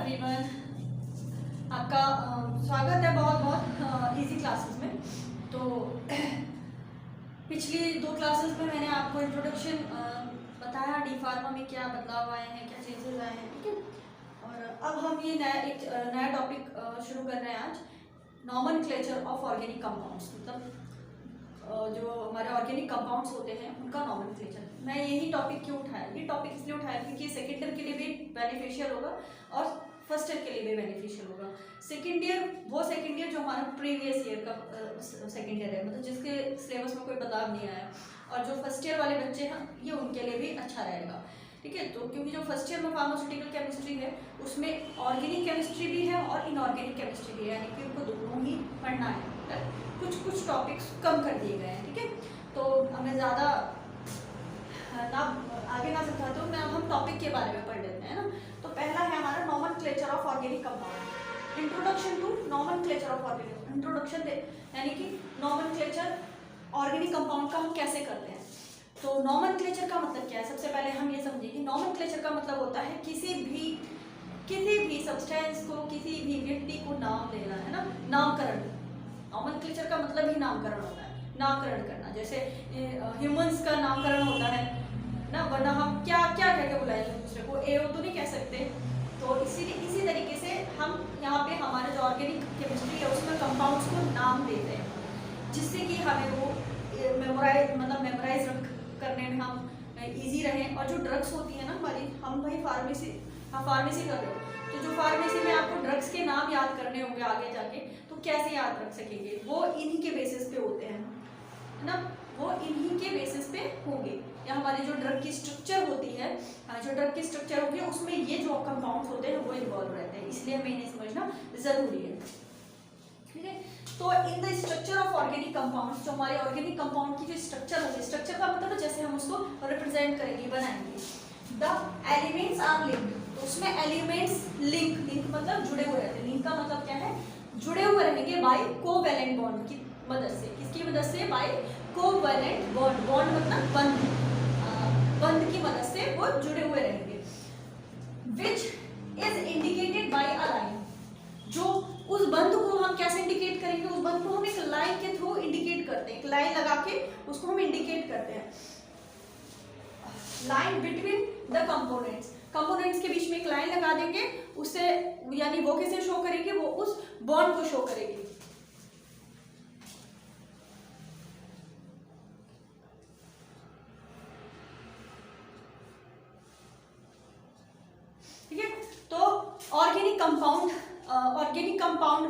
Everyone, आपका स्वागत है बहुत बहुत इजी क्लासेस में। तो पिछली 2 क्लासेस में मैंने आपको इंट्रोडक्शन बताया डी फार्मा में क्या बदलाव आए हैं, क्या चेंजेस आए हैं, ठीक है। और अब हम ये नया टॉपिक शुरू कर रहे हैं आज, नॉमेनक्लेचर ऑफ ऑर्गेनिक कंपाउंड्स। मतलब जो हमारे ऑर्गेनिक कंपाउंड्स होते हैं उनका नॉमेनक्लेचर। मैं यही टॉपिक क्यों उठाया, ये टॉपिक इसलिए उठाया क्योंकि सेकेंड ईयर के लिए भी बेनिफिशियल होगा और फर्स्ट ईयर के लिए भी बेनिफिशियल होगा। सेकेंड ईयर जो हमारा प्रीवियस ईयर का सेकेंड ईयर है, मतलब जिसके सिलेबस में कोई बदलाव नहीं आया, और जो फर्स्ट ईयर वाले बच्चे हैं ये उनके लिए भी अच्छा रहेगा, ठीक है। तो क्योंकि जो फर्स्ट ईयर में फार्मास्यूटिकल केमिस्ट्री है उसमें ऑर्गेनिक केमिस्ट्री भी है और इनऑर्गेनिक केमिस्ट्री भी है, यानी कि उनको दोनों ही पढ़ना है। कुछ टॉपिक्स कम कर दिए गए हैं, ठीक है। तो हमें ज़्यादा आगे ना सिखाते हो, हम टॉपिक के बारे में पढ़ लेते हैं ना। तो पहला है हमारा nomenclature of organic compound, introduction to nomenclature of organic. Introduction दे यानी कि नॉमेनक्लेचर ऑर्गेनिक कंपाउंड का हम कैसे करते हैं। तो नॉमेनक्लेचर का मतलब क्या है, सबसे पहले हम ये समझें कि नॉमेनक्लेचर का मतलब होता है किसी भी सब्सटेंस को, किसी भी व्यक्ति को नाम देना, है ना, नामकरण। नॉमेनक्लेचर का मतलब ही नामकरण होता है, नामकरण करना। जैसे ह्यूमंस का नामकरण होता है ना, वरना हम क्या क्या कह के बुलाएंगे दूसरे को, एओ तो नहीं कह सकते। तो इसी तरीके से हम यहाँ पे हमारे जो ऑर्गेनिक केमिस्ट्री है उसमें कंपाउंड्स को नाम देते हैं, जिससे कि हमें वो मेमोराइज करने में हम इजी रहें। और जो ड्रग्स होती है ना हमारी, हम भाई फार्मेसी कर रहे हो, तो जो फार्मेसी में आपको ड्रग्स के नाम याद करने होंगे आगे जाके, तो कैसे याद रख सकेंगे, वो इन्हीं के बेसिस पे होते हैं, है ना, वो इन्हीं के बेसिस पे होंगे। या हमारी जो ड्रग की स्ट्रक्चर होती है, उसमें ये जो कंपाउंड्स होते हैं वो इन्वॉल्व रहते हैं, इसलिए हमें इन्हें समझना जरूरी है, ठीक है। तो in the structure of organic compounds, जो हमारे ऑर्गेनिक कंपाउंड की जो स्ट्रक्चर होगी, स्ट्रक्चर का मतलब जैसे हम उसको रिप्रेजेंट करेंगे, बनाएंगे। द एलिमेंट्स आर लिंक्ड, तो उसमें एलिमेंट्स लिंक मतलब जुड़े हुए रहते हैं। लिंक का मतलब क्या है, जुड़े हुए रहेंगे बाय कोवैलेंट बॉन्ड की मदद से। किसकी मदद से, बाय कोवैलेंट बॉन्ड। बॉन्ड मतलब बंध की मदद से वो जुड़े हुए रहेंगे। Which is indicated by a line, जो उस बंध को हम कैसे इंडिकेट करेंगे, उस बंध को हम एक लाइन के थ्रू इंडिकेट करते हैं, एक लाइन लगा के उसको हम इंडिकेट करते हैं। लाइन बिटवीन द कंपोनेंट्स के बीच में एक लाइन लगा देंगे, उससे यानी वो किसे शो करेंगे, वो उस बॉन्ड को शो करेंगे। ठीक है। तो ऑर्गेनिक कंपाउंड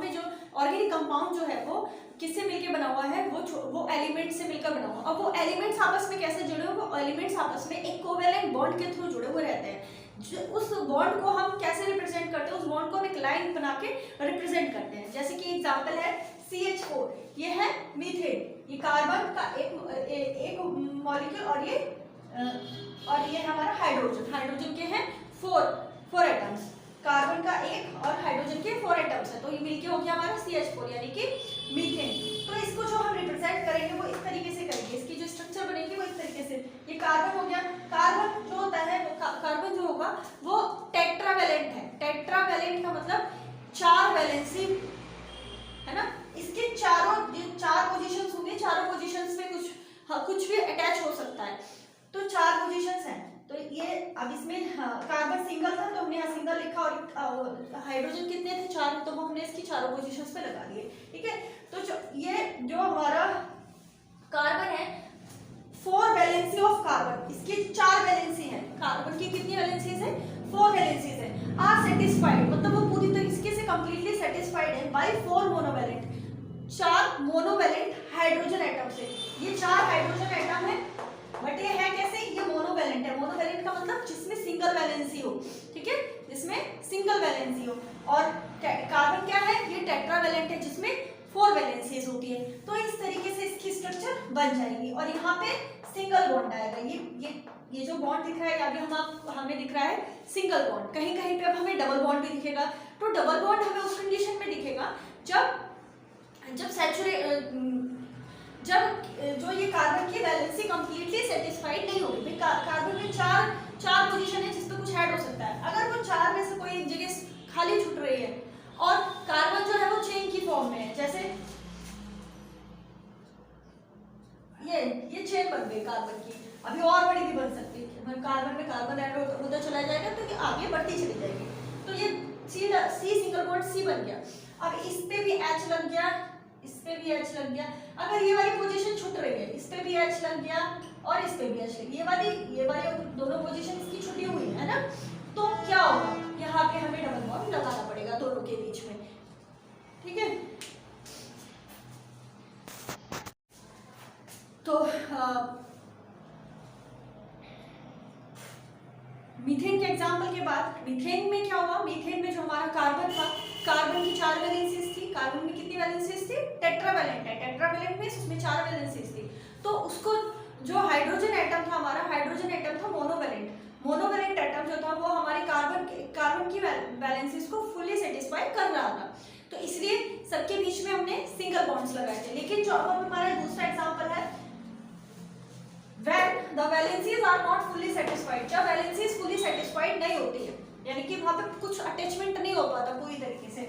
में जो ऑर्गेनिक कंपाउंड जो है वो किससे मिलकर बना हुआ है, वो एलिमेंट से मिलकर बना हुआ। अब वो एलिमेंट्स आपस में कैसे जुड़े हुए, वो एलिमेंट्स आपस में एक कोवैलेंट बॉन्ड के थ्रू जुड़े हुए रहते हैं। उस बॉन्ड को हम कैसे रिप्रेजेंट करते हैं, उस बॉन्ड को हम एक लाइन बना के रिप्रेजेंट करते हैं। जैसे कि एग्जांपल है CH4, ये है मीथेन, ये कार्बन का एक मॉलिक्यूल, और ये हमारा हाइड्रोजन के हैं 4 एटम्स। कार्बन का एक और हाइड्रोजन के 4 एटम्स है, तो ये मिलके हो गया हमारा CH4 यानी कि मीथेन। तो इसको जो हम रिप्रेजेंट करेंगे वो इस तरीके से करेंगे, इसकी जो स्ट्रक्चर बनेगी वो इस तरीके से। ये कार्बन हो गया, कार्बन जो होता है कार्बन जो होगा वो टेट्रावैलेंट है। टेट्रावैलेंट का मतलब 4 वैलेंसी, है ना। इसके चार पोजीशंस होंगे, चारों पोजीशंस में कुछ भी अटैच हो सकता है, तो 4 पोजीशंस हैं। तो ये अब इसमें कार्बन सिंगल था तो हमने यहाँ सिंगल लिखा, और हाइड्रोजन कितने थे, 4, तो हमने इसकी चारों पोजीशंस पे लगा दिए, ठीक है। तो ये जो हमारा कार्बन है, 4 वैलेंसी ऑफ कार्बन, इसकी 4 वैलेंसी है। कार्बन की कितनी वैलेंसीज है, 4 वैलेंसीज है। आर सेटिस्फाइड मतलब वो पूरी तरीके से कंप्लीटली सेटिस्फाइड है by 4 monovalent, 4 monovalent hydrogen atom से। ये 4 हाइड्रोजन एटम है, बट ये है कैसे, ये मोनोवैलेंट है। मोनोवैलेंट का मतलब जिसमें सिंगल वैलेंसी हो, ठीक है, जिसमें सिंगल वैलेंसी हो। और कार्बन क्या है, ये टेट्रावैलेंट है जिसमें 4 वैलेंसीज होती है। तो इस तरीके से इसकी स्ट्रक्चर बन जाएगी, और यहाँ पे सिंगल बॉन्ड आएगा। ये जो बॉन्ड दिख रहा है अभी हमें दिख रहा है सिंगल बॉन्ड, कहीं कहीं पे अब हमें डबल बॉन्ड भी दिखेगा। तो डबल बॉन्ड हमें उस कंडीशन में दिखेगा जब जब जो ये कार्बन की वैलेंसी कंप्लीटली सेटिस्फाइड नहीं होगी। कार्बन में चार पोजीशन है जिस पे कुछ ऐड हो सकता है। अगर वो 4 में से कोई एक जगह खाली छूट रही है, और कार्बन जो है वो चेन की फॉर्म में है। जैसे ये चेन बन गई कार्बन की, अभी और बड़ी भी बन सकती है, कार्बन में कार्बन ऐड होता चला जाएगा तो ये आगे बढ़ती चली जाएगी। तो ये सी सिंगल बॉन्ड सी बन गया। अब इस पे भी H लग गया, इस पे भी H लग गया। अगर ये वाली पोजीशन छूट रही है, इस पे भी H लग गया और इस पे भी H लग गया, ये वाली दोनों पोजीशन इसकी छुटी हुई है ना, तो क्या होगा, यहाँ पे हमें डबल बॉन्ड लगाना पड़ेगा दोनों के बीच में, ठीक है। तो मीथेन के एग्जाम्पल के बाद, मीथेन में क्या हुआ, मीथेन में जो हमारा कार्बन था, कार्बन की 4 वैलेंसीज थी। कार्बन में कितनी वैलेंसीज थी, टेट्रावैलेंट है, टेट्रावैलेंट में उसमें 4 वैलेंसीज थी। तो उसको जो हाइड्रोजन एटम था हमारा, हाइड्रोजन एटम था मोनोवैलेंट। मोनोवैलेंट एटम जो था वो हमारी कार्बन की वैलेंसीज को फुल्ली सेटिस्फाई कर रहा था, तो इसलिए सबके बीच में हमने सिंगल बॉन्ड्स लगाए थे। लेकिन जो अब हमारा दूसरा एग्जाम्पल है, when the valencies are not fully satisfied, जब valencies fully satisfied नहीं होती है, यानी कि वहां पे कुछ अटैचमेंट नहीं हो पाता पूरी तरीके से,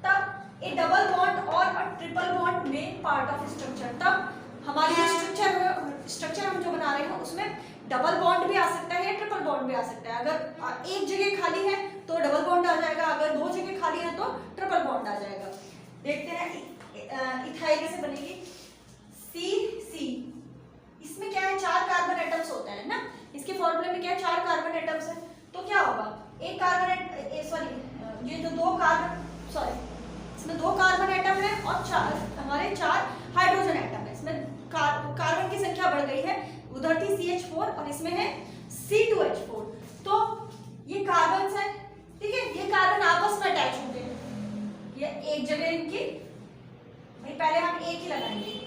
तब ए डबल बॉन्ड और अ ट्रिपल बॉन्ड में पार्ट ऑफ स्ट्रक्चर, तब हमारी स्ट्रक्चर हम जो बना रहे हैं उसमें डबल बॉन्ड भी आ सकता है या ट्रिपल बॉन्ड भी आ सकता है। अगर एक जगह खाली है तो डबल बॉन्ड आ जाएगा, अगर 2 जगह खाली है तो ट्रिपल बॉन्ड आ जाएगा। देखते हैं इथाइल कैसे बनेगी, सी, इसमें क्या है, 4 कार्बन एटम्स होते हैं ना, इसके फॉर्मूले में क्या है, 4 कार्बन एटम्स है। तो क्या होगा, एक कार्बन ये जो 2 कार्बन, इसमें 2 कार्बन एटम है और हमारे 4 हाइड्रोजन एटम है। इसमें कार्बन की संख्या बढ़ गई है, उधर थी CH4 और इसमें है C2H4। तो ये कार्बन है, ठीक है, ये कार्बन आपस में अटैच होंगे, ये एक जगह इनकी, भाई पहले हम एक ही लगाएंगे,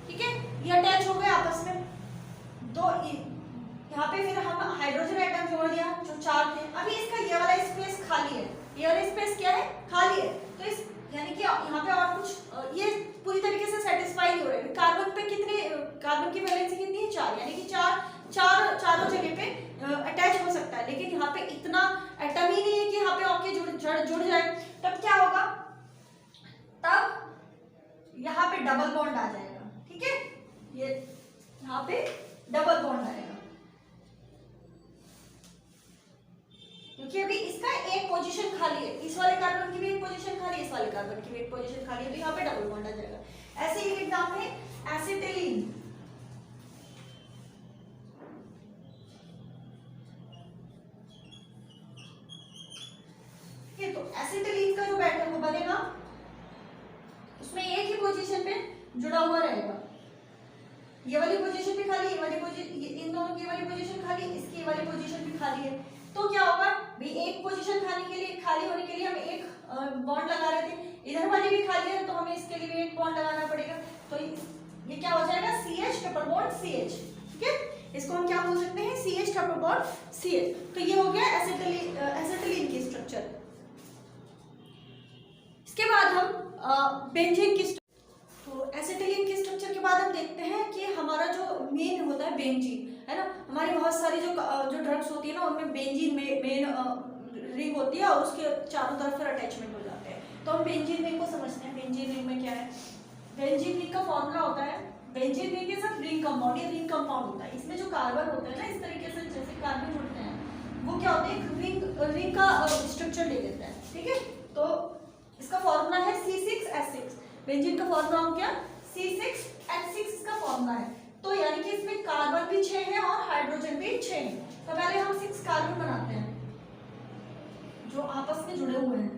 ठीक है, ये अटैच हो गए आपस में। तो यहाँ पे फिर हम हाइड्रोजन एटम जोड़ दिया जो 4 थे। अभी इसका ये वाला स्पेस खाली है, ये वाला स्पेस क्या है, खाली है। तो इस यानी कि यहाँ पे और कुछ ये पूरी तरीके से सेटिस्फाई नहीं हो रहा है। कार्बन पे कितने, कार्बन की वैलेंसी कितनी है, 4, यानी कि चारों जगह पे अटैच हो सकता है, लेकिन यहाँ पे इतना एटम ही नहीं है कि यहाँ पे आके जुड़ जाए। तब क्या होगा, तब यहाँ पे डबल बॉन्ड आ जाएगा, ठीक है, ये यहाँ पे डबल बॉन्ड आएगा, क्योंकि अभी इसका एक पोजीशन खाली है, इस वाले कार्बन की भी एक पोजीशन खाली है, इस वाले कार्बन की भी एक पोजीशन खाली है, तो यहाँ पे डबल बॉन्ड आ जाएगा। ऐसे ही एग्जांपल है एसिटिलीन, ठीक है, तो एसिटिलीन का जो बैटर वो बनेगा, उसमें एक ही पोजीशन पे जुड़ा हुआ रहेगा, ये वाली पोजीशन भी खाली, ये वाली पोजीशन, इन दोनों की वाली पोजीशन खाली, इसकी वाली पोजीशन भी खाली है। तो क्या होगा भाई, एक पोजीशन खाली होने के लिए हम एक बॉन्ड लगा रहे थे, इधर वाली भी खाली है तो हमें इसके लिए भी एक बॉन्ड लगाना पड़ेगा। तो ये क्या हो जाएगा, CH ट्रिपल बॉन्ड CH, ठीक है, इसको हम क्या बोल सकते हैं, CH ट्रिपल बॉन्ड CH। तो ये हो गया एसिटिलीन की स्ट्रक्चर। इसके बाद हम बेंजीन की, तो एसिटिलीन के स्ट्रक्चर के बाद हम देखते हैं कि हमारा जो मेन होता है बेंजीन, है ना, हमारी बहुत सारी जो ड्रग्स होती है ना, उनमें बेंजीन मेन रिंग होती है और उसके चारों तरफ फिर अटैचमेंट हो जाते हैं। तो हम बेंजीन रिंग को समझते हैं। बेंजीन रिंग में क्या है, बेंजीन रिंग का फॉर्मूला होता है, बेंजीन रिंग के साथ रिंग कंपाउंड, ये रिंग कंपाउंड होता है। इसमें जो कार्बन होता है ना, इस तरीके से जैसे कार्बन जुड़ते हैं, वो क्या होते हैं, रिंग का स्ट्रक्चर ले लेते हैं, ठीक है। तो इसका फॉर्मूला है C6H6, बेंजीन का फॉर्मूला हो गया C6H6 इसका फॉर्मूला है। तो यानी कि इसमें कार्बन भी 6 है और हाइड्रोजन भी 6 है। तो पहले हम 6 कार्बन बनाते हैं जो आपस में जुड़े हुए हैं,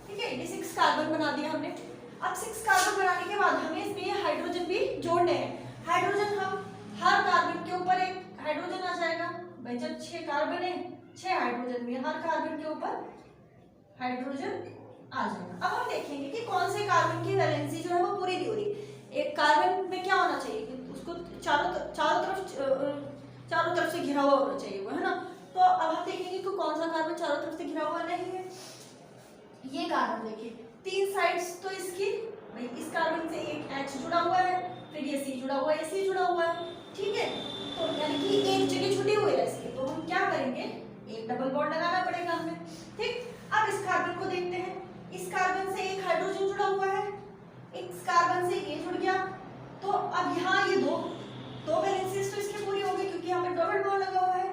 ठीक है, ये 6 कार्बन बना दिया हमने। अब 6 कार्बन बनाने के बाद हमें इसमें हाइड्रोजन भी जोड़ने हैं। हाइड्रोजन, हम हर कार्बन के ऊपर एक हाइड्रोजन आ जाएगा भाई, जब 6 कार्बन है 6 हाइड्रोजन भी, हर कार्बन के ऊपर हाइड्रोजन आ जाएगा। अब हम देखेंगे कि कौन से कार्बन की वैलेंसी जो है वो पूरी नहीं हो रही। एक कार्बन में क्या होना चाहिए, उसको चारों तरफ से घिरा हुआ होना चाहिए वो, है ना। तो अब हम देखेंगे कि कौन सा कार्बन चारों तरफ से घिरा हुआ नहीं है। ये कार्बन देखिए, 3 साइड्स तो इसकी, भाई इस कार्बन से एक H जुड़ा हुआ है, फिर ये C जुड़ा हुआ है, ये C जुड़ा हुआ है, ठीक है। तो यानी कि एक जगह छुटी हुई है इसकी, तो हम क्या करेंगे, एक डबल बॉन्ड लगाना पड़ेगा हमें। ठीक, अब इस कार्बन को देखते हैं। इस कार्बन से एक हाइड्रोजन जुड़ा हुआ है, इस कार्बन से ये जुड़ गया, तो अब यहाँ ये दो वैलेंसीज तो इसकी पूरी होगी क्योंकि यहाँ पे डबल बॉन्ड लगा हुआ है,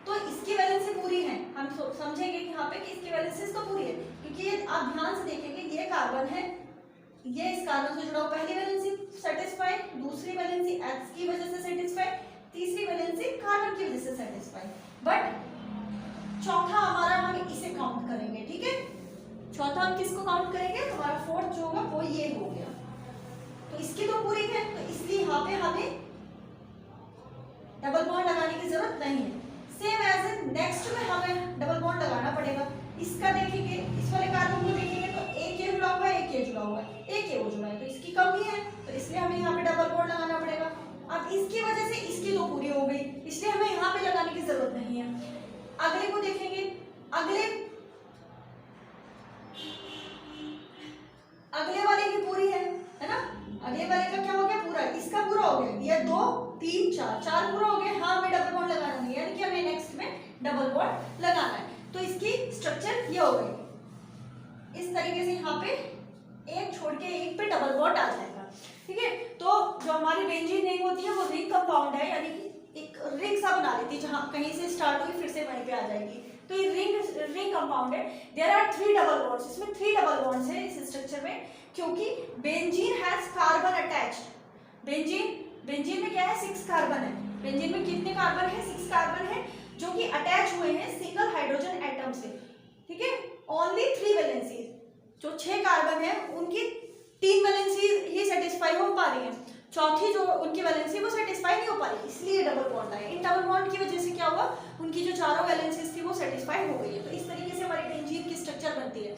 तो इसकी वैलेंसी पूरी है। हम समझेंगे कि यहाँ पे कि इसकी वैलेंसीज तो पूरी है क्योंकि ये आप ध्यान से देखेंगे, ये कार्बन है, ये इस कार्बन से जुड़ा हुआ, पहली वैलेंसी सेटिस्फाई, दूसरी वैलेंसी X की वजह से सेटिस्फाई, तीसरी वैलेंसी कार्बन की वजह से सेटिस्फाई, बट चौथा हमारा हम इसे काउंट करेंगे। ठीक है, चौथा हम किसको काउंट करेंगे, हमारा फोर्थ जो होगा वो ये हो गया, तो इसकी तो पूरी है, तो इसलिए यहाँ पे हमें डबल बॉन्ड लगाने की जरूरत नहीं है। सेम एज नेक्स्ट में हमें डबल बॉन्ड लगाना पड़ेगा। इसका देखेंगे, इस वाले कार्बन को देखेंगे तो एक ये जुड़ा हुआ है, एक ये जुड़ा हुआ है, एक ये वो जुड़ा है, तो इसकी कमी है, तो इसलिए हमें यहाँ पे डबल बॉन्ड लगाना पड़ेगा। अब इसकी वजह से इसकी तो पूरी हो गई, इसलिए हमें यहाँ पे लगाने की जरूरत नहीं है। अगले को देखेंगे, अगले वाले की पूरी है ना, अगले वाले का क्या हो गया, पूरा, इसका पूरा हो गया, ये 2 3 4 4 पूरा हो गया। हाँ, हमें डबल बॉन्ड लगाना है, यानी कि हमें नेक्स्ट में डबल बॉन्ड लगाना है, तो इसकी स्ट्रक्चर ये हो गई। इस तरीके से यहाँ पे एक छोड़ के एक पे डबल बॉन्ड आ जाएगा। ठीक है, तो जो हमारी बेंजीन रिंग होती है वो रिंग कंपाउंड है, यानी कि एक रिंग सा बना लेती है, जहाँ कहीं से स्टार्ट होगी फिर से वहीं पे आ जाएगी, तो ये रिंग कंपाउंड है। देयर आर 3 डबल बॉन्ड्स, इसमें 3 डबल बॉन्ड्स है इस स्ट्रक्चर में, क्योंकि benzene has carbon attached. Benzene में क्या है, 6 कार्बन है। बेंजीन में कितने कार्बन है, 6 कार्बन है, जो कि अटैच हुए हैं सिंगल हाइड्रोजन एटम से। ठीक है, ओनली 3 वैलेंसी, जो 6 कार्बन है उनकी 3 वैलेंसी ही सेटिस्फाई हो पा रही है, चौथी जो उनकी वैलेंसी वो सेटिस्फाई नहीं हो पा रही, इसलिए डबल बॉन्ड आए। इन डबल बॉन्ड की वजह से क्या हुआ, उनकी जो चारों वैलेंसीज थी वो सेटिस्फाई हो गई है। तो इस तरीके से हमारी बेंजीन की स्ट्रक्चर बनती है।